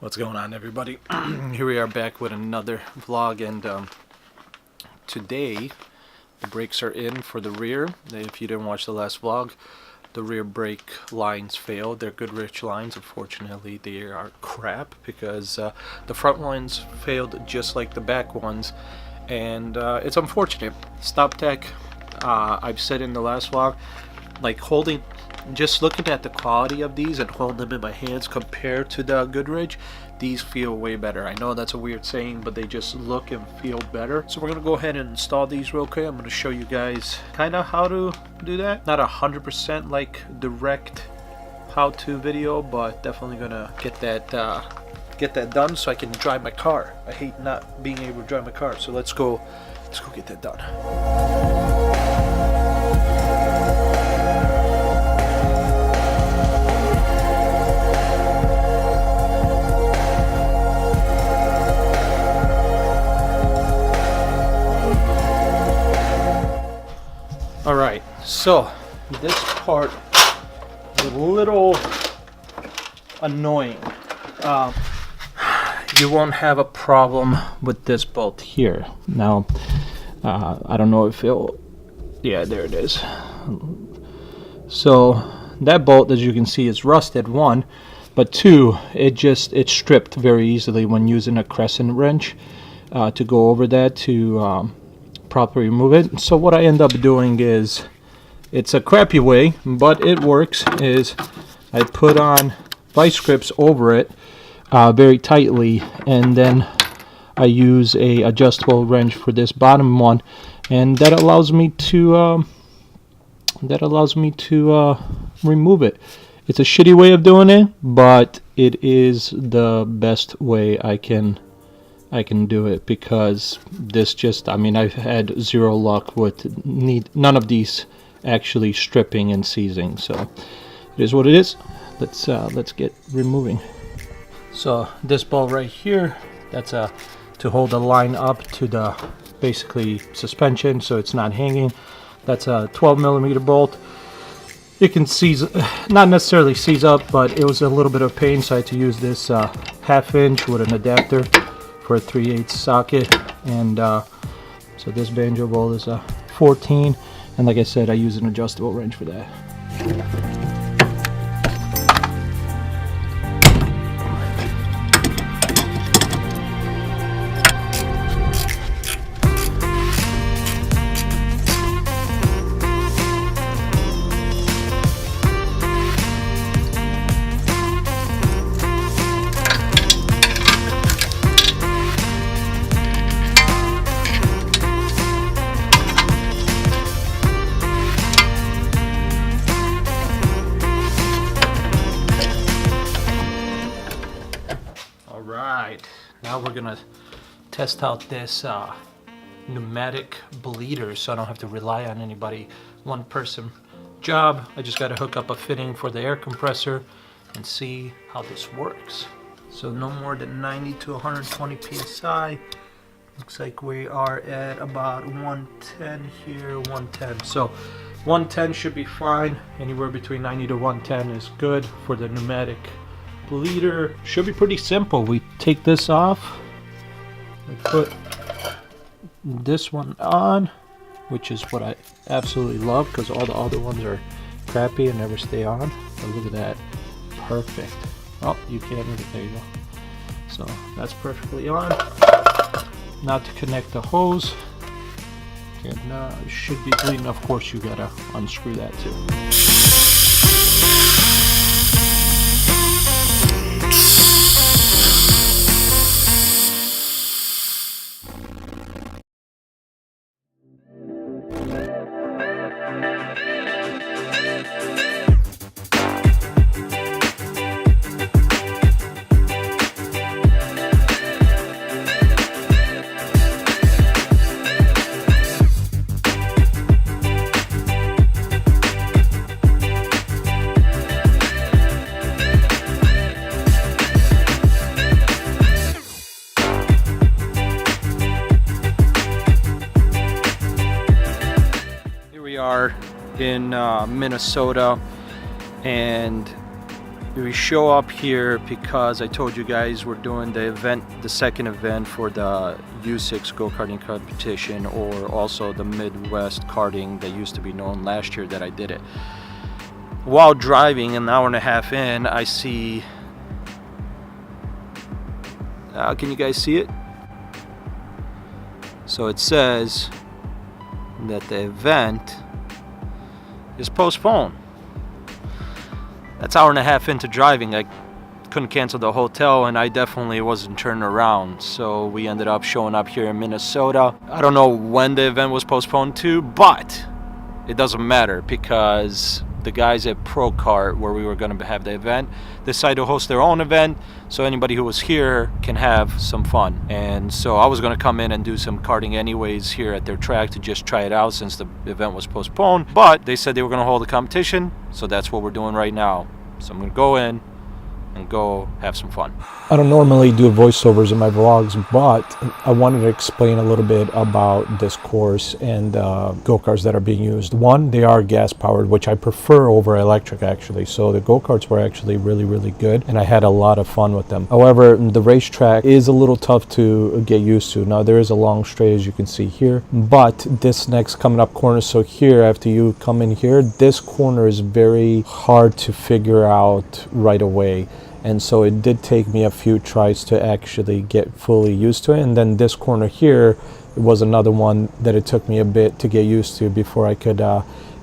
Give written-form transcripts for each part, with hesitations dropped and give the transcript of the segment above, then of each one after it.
What's going on, everybody? Here we are back with another vlog, and today the brakes are in for the rear. If you didn't watch the last vlog, the rear brake lines failed. They're Goodrich lines. Unfortunately, they are crap because the front lines failed just like the back ones, and it's unfortunate. SunPak, I've said in the last vlog, like just looking at the quality of these and holding them in my hands compared to the Goodrich, these feel way better. I know that's a weird saying, but they just look and feel better. So we're gonna go ahead and install these real quick. I'm gonna show you guys kind of how to do that. Not 100% like direct how-to video, but definitely gonna get that done so I can drive my car. I hate not being able to drive my car. So let's go get that done. Alright, so this part is a little annoying. You won't have a problem with this bolt here. Now, I don't know if it'll... Yeah, there it is. So that bolt, as you can see, is rusted, one, but two, it's stripped very easily when using a crescent wrench to go over that to properly remove it. So what I end up doing is, it's a crappy way, but it works, is I put on vice grips over it very tightly, and then I use a adjustable wrench for this bottom one, and that allows me to remove it. It's a shitty way of doing it, but it is the best way I can do it, because this just, I mean, I've had zero luck with none of these actually stripping and seizing. So it is what it is. Let's get removing. So this bolt right here, that's to hold the line up to the basically suspension so it's not hanging. That's a 12mm bolt. It can seize, not necessarily seize up, but it was a little bit of pain, so I had to use this 1/2 inch with an adapter for a 3/8 socket, and so this banjo bolt is a 14, and like I said, I use an adjustable wrench for that. Now we're gonna test out this pneumatic bleeder, so I don't have to rely on anybody, one person job. I just gotta hook up a fitting for the air compressor and see how this works. So no more than 90 to 120 psi. Looks like we are at about 110 here, 110. So 110 should be fine. Anywhere between 90 to 110 is good for the pneumatic bleeder. Should be pretty simple. We take this off, we put this one on, which is what I absolutely love, because all the other ones are crappy and never stay on. But look at that, perfect. Oh, you can't even, there you go. So that's perfectly on. Now to connect the hose, and it should be bleeding. Of course, you gotta unscrew that too. are in Minnesota, and We show up here because I told you guys we're doing the event, the second event for the U6 go-karting competition, or also the Midwest karting that used to be known last year that I did it. While driving an hour and a half in, I see, can you guys see it? So it says that the event is postponed. That's an hour and a half into driving. I couldn't cancel the hotel, and I definitely wasn't turning around. So we ended up showing up here in Minnesota. I don't know when the event was postponed to, but it doesn't matter because the guys at Pro Kart, where we were going to have the event, decided to host their own event, so anybody who was here can have some fun. And so I was going to come in and do some karting anyways here at their track to just try it out since the event was postponed, but they said they were going to hold a competition, so that's what we're doing right now. So I'm going to go in and go have some fun. I don't normally do voiceovers in my vlogs, but I wanted to explain a little bit about this course and go-karts that are being used. One, they are gas powered, which I prefer over electric actually. So the go-karts were actually really good, and I had a lot of fun with them. However, the racetrack is a little tough to get used to. Now there is a long straight, as you can see here, but this next coming up corner, so here after you come in here, this corner is very hard to figure out right away. And so it did take me a few tries to actually get fully used to it. And then this corner here was another one that it took me a bit to get used to before I could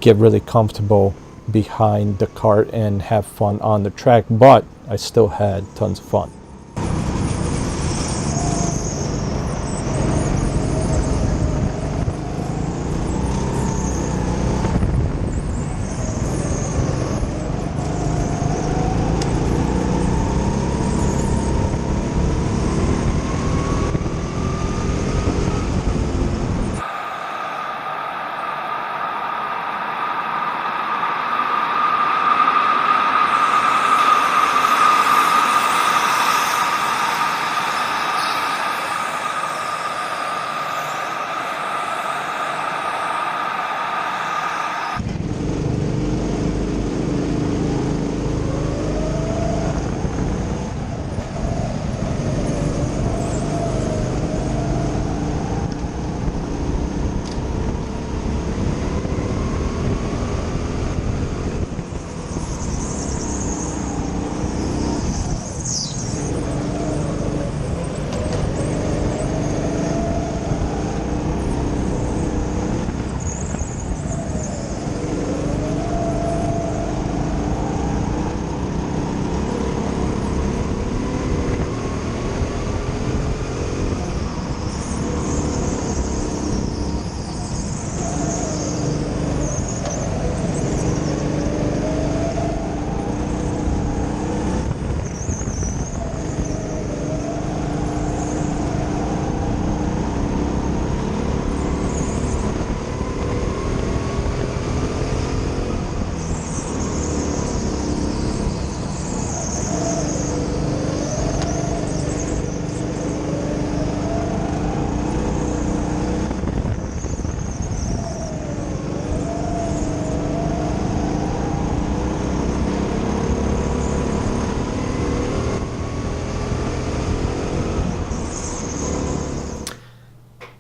get really comfortable behind the cart and have fun on the track. But I still had tons of fun.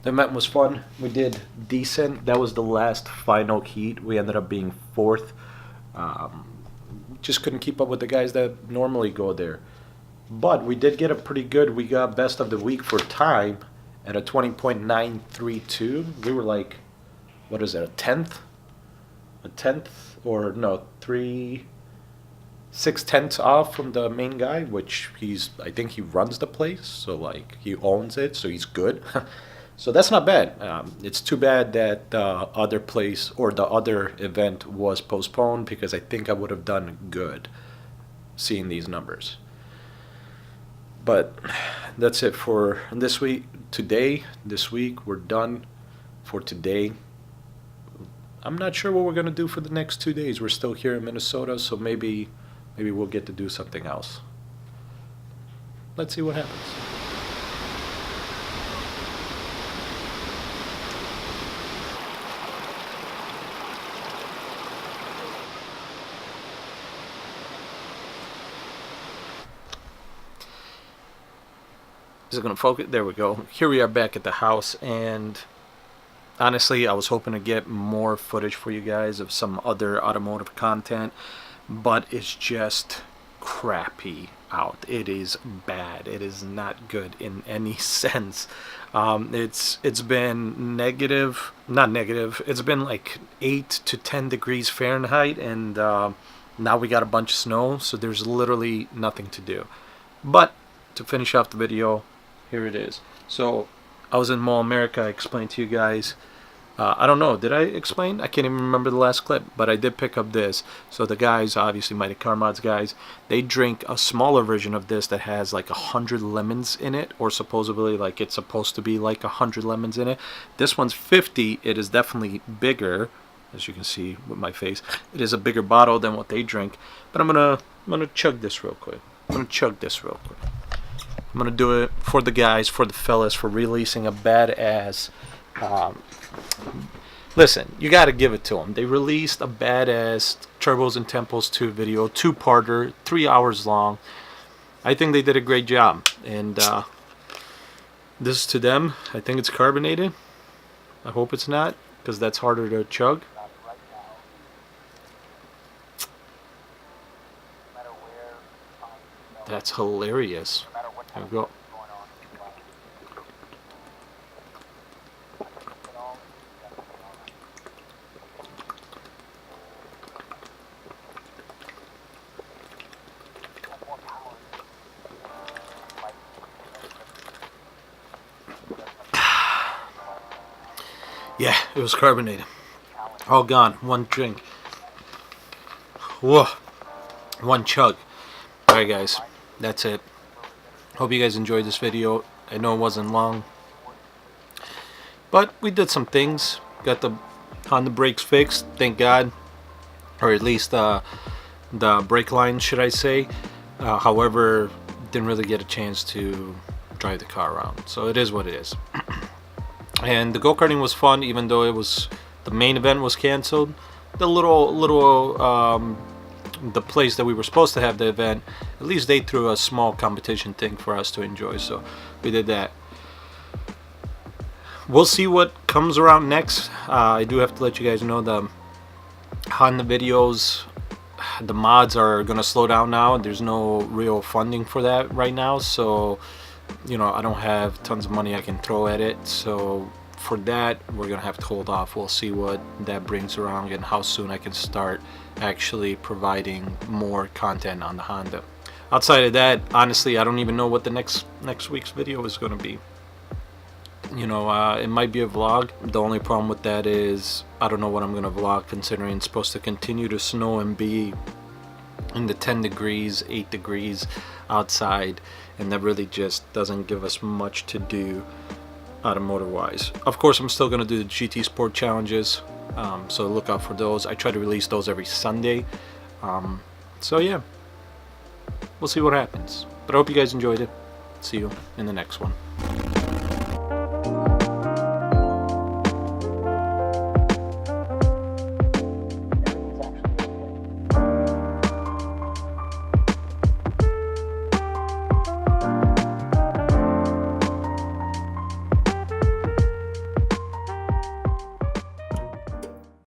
The event was fun. We did decent. That was the last final heat. We ended up being fourth. Just couldn't keep up with the guys that normally go there. But we did get a pretty good, we got best of the week for time at a 20.932. We were like, what is it, a 10th? A 10th? Or no, 6/10 off from the main guy, which I think he runs the place, so like he owns it, so he's good. So that's not bad. It's too bad that the other place or the other event was postponed, because I think I would have done good seeing these numbers. But that's it for this week. This week, we're done for today. I'm not sure what we're going to do for the next 2 days. We're still here in Minnesota, so maybe we'll get to do something else. Let's see what happens. Is it gonna focus? There we go. Here we are back at the house, and honestly, I was hoping to get more footage for you guys of some other automotive content, but it's just crappy out. It is bad. It is not good in any sense. It's been negative, not negative. It's been like 8 to 10 degrees Fahrenheit, and now we got a bunch of snow, so there's literally nothing to do. But to finish off the video, here it is. So I was in Mall America. I explained to you guys. I don't know, did I explain? I can't even remember the last clip, but I did pick up this. So the guys, obviously Mighty Car Mods guys, they drink a smaller version of this that has like 100 lemons in it, or supposedly like it's supposed to be like 100 lemons in it. This one's 50. It is definitely bigger, as you can see with my face. It is a bigger bottle than what they drink. But I'm gonna chug this real quick. I'm gonna do it for the guys, for the fellas, for releasing a badass. Listen, you gotta give it to them. They released a badass Turbos and Tempos 2 video, 2-parter, 3 hours long. I think they did a great job, and this is to them. I think it's carbonated. I hope it's not, because that's harder to chug. That's hilarious. There we go. Yeah, it was carbonated. All gone. One drink. Whoa. One chug. Alright guys, that's it. Hope you guys enjoyed this video. I know it wasn't long, but we did some things. Got the Honda brakes fixed, thank God. Or at least the brake line, should I say. However, didn't really get a chance to drive the car around. So it is what it is. And the go-karting was fun, even though it was, the main event was canceled. The the place that we were supposed to have the event, at least they threw a small competition thing for us to enjoy, so we did that. We'll see what comes around next. I do have to let you guys know the Honda videos, the mods are gonna slow down now. There's no real funding for that right now, so you know, I don't have tons of money I can throw at it, so for that we're gonna have to hold off. We'll see what that brings around and how soon I can start actually providing more content on the Honda. Outside of that, honestly, I don't even know what the next week's video is going to be. You know, it might be a vlog. The only problem with that is I don't know what I'm going to vlog, considering it's supposed to continue to snow and be in the 10 degrees, 8 degrees outside, and that really just doesn't give us much to do automotive wise. Of course, I'm still going to do the GT Sport challenges, so look out for those. I try to release those every Sunday, so yeah, we'll see what happens. But I hope you guys enjoyed it. See you in the next one.